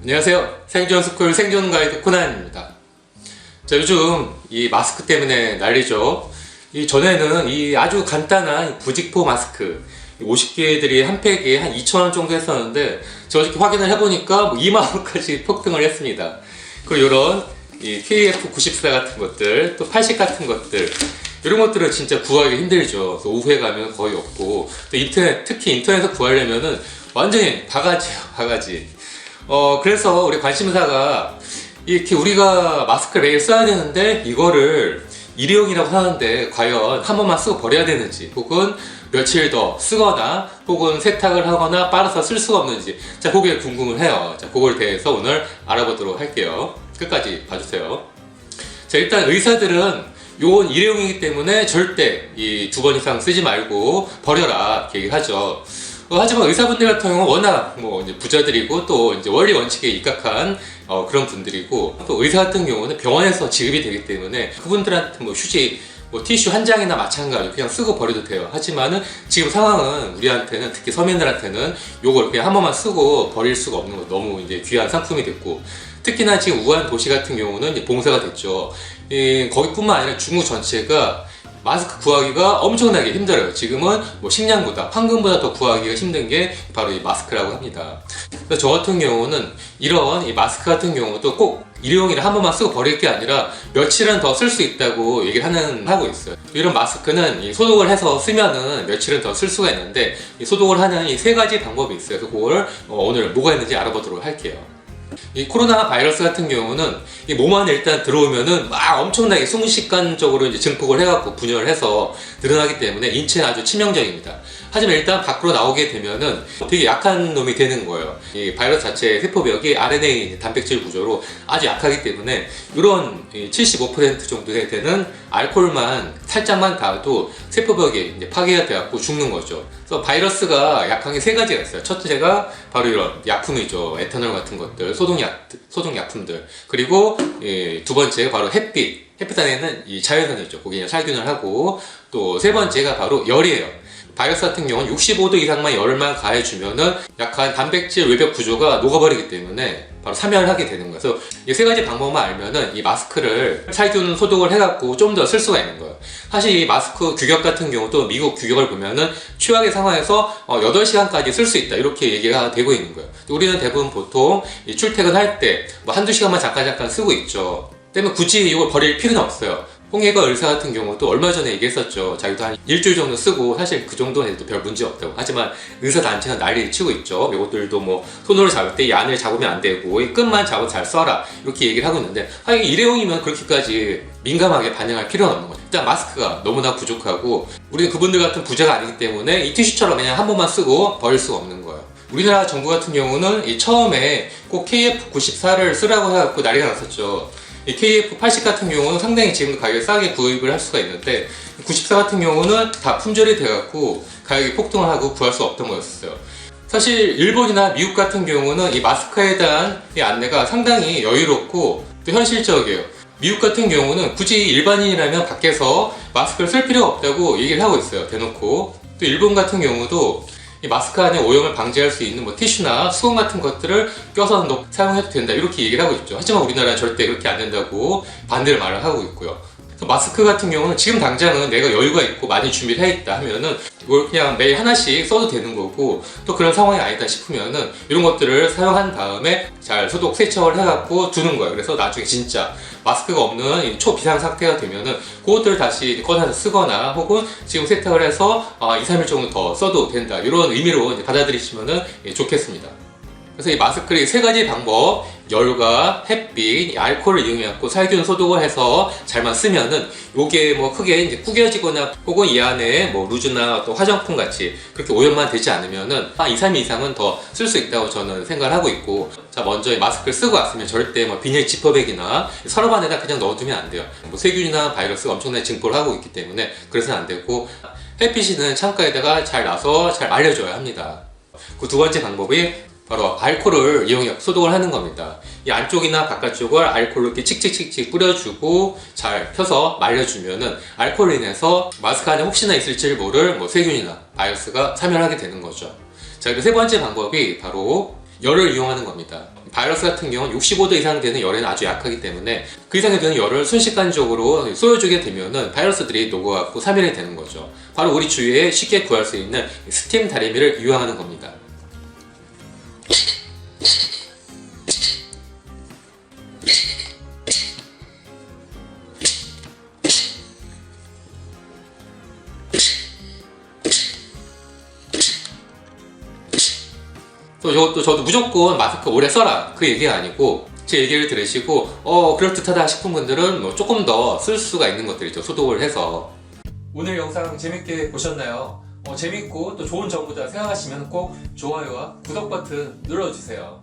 안녕하세요. 생존스쿨 생존가이드 코난입니다. 자, 요즘 이 마스크 때문에 난리죠. 전에는 이 아주 간단한 부직포 마스크 50개들이 한 팩에 한 2,000원 정도 했었는데 제가 어저께 확인을 해보니까 2만원까지 폭등을 했습니다. 그리고 이런 이 KF94 같은 것들, 또 80 같은 것들, 이런 것들은 진짜 구하기 힘들죠. 오후에 가면 거의 없고, 또 인터넷, 특히 인터넷에서 구하려면은 완전히 바가지예요, 바가지. 그래서 우리 관심사가 이렇게 우리가 마스크를 매일 써야 되는데 이거를 일회용이라고 하는데 과연 한 번만 쓰고 버려야 되는지, 혹은 며칠 더 쓰거나 혹은 세탁을 하거나 빨아서 쓸 수가 없는지, 자, 그게 궁금을 해요. 자, 그걸 대해서 오늘 알아보도록 할게요. 끝까지 봐주세요. 자, 일단 의사들은 요건 일회용이기 때문에 절대 이 2번 이상 쓰지 말고 버려라 이렇게 얘기하죠. 하지만 의사분들 같은 경우는 워낙 이제 부자들이고 또 이제 원리 원칙에 입각한 그런 분들이고, 또 의사 같은 경우는 병원에서 지급이 되기 때문에 그분들한테 휴지, 티슈 한 장이나 마찬가지로 그냥 쓰고 버려도 돼요. 하지만은 지금 상황은 우리한테는, 특히 서민들한테는 요걸 그냥 한 번만 쓰고 버릴 수가 없는 거, 너무 이제 귀한 상품이 됐고, 특히나 지금 우한 도시 같은 경우는 이제 봉쇄가 됐죠. 거기뿐만 아니라 중국 전체가 마스크 구하기가 엄청나게 힘들어요. 지금은 식량보다, 황금보다 더 구하기가 힘든 게 바로 이 마스크라고 합니다. 그래서 저 같은 경우는 이런 이 마스크 같은 경우도 꼭 일회용이라 한 번만 쓰고 버릴 게 아니라 며칠은 더 쓸 수 있다고 얘기를 하고 있어요. 이런 마스크는 이 소독을 해서 쓰면은 며칠은 더 쓸 수가 있는데, 이 소독을 하는 이 3가지 방법이 있어요. 그래서 그걸 오늘 뭐가 있는지 알아보도록 할게요. 이 코로나 바이러스 같은 경우는 이 몸 안에 일단 들어오면은 막 엄청나게 순식간적으로 이제 증폭을 해갖고 분열을 해서 늘어나기 때문에 인체는 아주 치명적입니다. 하지만 일단 밖으로 나오게 되면은 되게 약한 놈이 되는 거예요. 이 바이러스 자체의 세포벽이 RNA 단백질 구조로 아주 약하기 때문에 이런 75% 정도 되는 알코올만 살짝만 닿아도 세포벽이 이제 파괴가 되어갖고 죽는 거죠. 그래서 바이러스가 약한 게 3가지가 있어요. 첫째가 바로 이런 약품이죠. 에탄올 같은 것들, 소독약품들. 그리고 두 번째 바로 햇빛. 햇빛 안에는 이 자외선이죠. 거기에 살균을 하고, 또 3번째가 바로 열이에요. 바이러스 같은 경우는 65도 이상만 열만 가해주면은 약한 단백질 외벽 구조가 녹아버리기 때문에 바로 사멸을 하게 되는 거예요. 그래서 이 3가지 방법만 알면은 이 마스크를 살균 소독을 해갖고 좀 더 쓸 수가 있는 거예요. 사실 이 마스크 규격 같은 경우도 미국 규격을 보면은 최악의 상황에서 8시간까지 쓸 수 있다, 이렇게 얘기가 되고 있는 거예요. 우리는 대부분 보통 출퇴근할 때 한두 시간만 잠깐 쓰고 있죠. 때문에 굳이 이걸 버릴 필요는 없어요. 홍예가 의사 같은 경우도 얼마 전에 얘기했었죠. 자기도 한 일주일 정도 쓰고 사실 그 정도는 해도 별 문제 없다고. 하지만 의사 단체는 난리를 치고 있죠. 이것들도 손으로 잡을 때 이 안을 잡으면 안 되고 이 끝만 잡아 잘 써라, 이렇게 얘기를 하고 있는데, 일회용이면 그렇게까지 민감하게 반응할 필요는 없는 거죠. 일단 마스크가 너무나 부족하고, 우리는 그분들 같은 부자가 아니기 때문에 이 티슈처럼 그냥 한 번만 쓰고 버릴 수가 없는 거예요. 우리나라 정부 같은 경우는 처음에 꼭 KF94를 쓰라고 해갖고 난리가 났었죠. 이 KF80 같은 경우는 상당히 지금 가격이 싸게 구입을 할 수가 있는데, 94 같은 경우는 다 품절이 돼갖고 가격이 폭등을 하고 구할 수 없던 거였어요. 사실 일본이나 미국 같은 경우는 이 마스크에 대한 이 안내가 상당히 여유롭고 또 현실적이에요. 미국 같은 경우는 굳이 일반인이라면 밖에서 마스크를 쓸 필요가 없다고 얘기를 하고 있어요, 대놓고. 또 일본 같은 경우도 이 마스크 안에 오염을 방지할 수 있는 티슈나 수건 같은 것들을 껴서 사용해도 된다, 이렇게 얘기를 하고 있죠. 하지만 우리나라는 절대 그렇게 안 된다고 반대를 말을 하고 있고요. 마스크 같은 경우는 지금 당장은 내가 여유가 있고 많이 준비를 해 있다 하면은 이걸 그냥 매일 하나씩 써도 되는 거고, 또 그런 상황이 아니다 싶으면은 이런 것들을 사용한 다음에 잘 소독 세척을 해갖고 두는 거예요. 그래서 나중에 진짜 마스크가 없는 초비상 상태가 되면은 그것들을 다시 꺼내서 쓰거나, 혹은 지금 세탁을 해서 2, 3일 정도 더 써도 된다, 이런 의미로 받아들이시면은 좋겠습니다. 그래서 이 마스크의 3가지 방법, 열과 햇빛, 알코올을 이용해갖고 살균 소독을 해서 잘만 쓰면은 요게 크게 이제 구겨지거나, 혹은 이 안에 루즈나 또 화장품 같이 그렇게 오염만 되지 않으면은 2, 3일 이상은 더 쓸 수 있다고 저는 생각을 하고 있고, 자, 먼저 이 마스크를 쓰고 왔으면 절대 비닐 지퍼백이나 서랍 안에다 그냥 넣어두면 안 돼요. 세균이나 바이러스가 엄청나게 증포를 하고 있기 때문에 그래서는 안 되고, 햇빛이는 창가에다가 잘 놔서 잘 말려줘야 합니다. 그 2번째 방법이 바로 알코올을 이용해 소독을 하는 겁니다. 이 안쪽이나 바깥쪽을 알코올로 이렇게 칙칙칙칙 뿌려주고 잘 펴서 말려주면은 알코올로 인해서 마스크 안에 혹시나 있을지 모를 세균이나 바이러스가 사멸하게 되는 거죠. 자, 그리고 3번째 방법이 바로 열을 이용하는 겁니다. 바이러스 같은 경우는 65도 이상 되는 열에는 아주 약하기 때문에 그 이상이 되는 열을 순식간적으로 쏘여주게 되면은 바이러스들이 녹아갖고 사멸이 되는 거죠. 바로 우리 주위에 쉽게 구할 수 있는 스팀 다리미를 이용하는 겁니다. 또 이것도 저도 무조건 마스크 오래 써라 그 얘기가 아니고 제 얘기를 들으시고 그럴듯하다 싶은 분들은 뭐 조금 더 쓸 수가 있는 것들이죠. 소독을 해서. 오늘 영상 재밌게 보셨나요? 재밌고 또 좋은 정보다 생각하시면 꼭 좋아요와 구독 버튼 눌러주세요.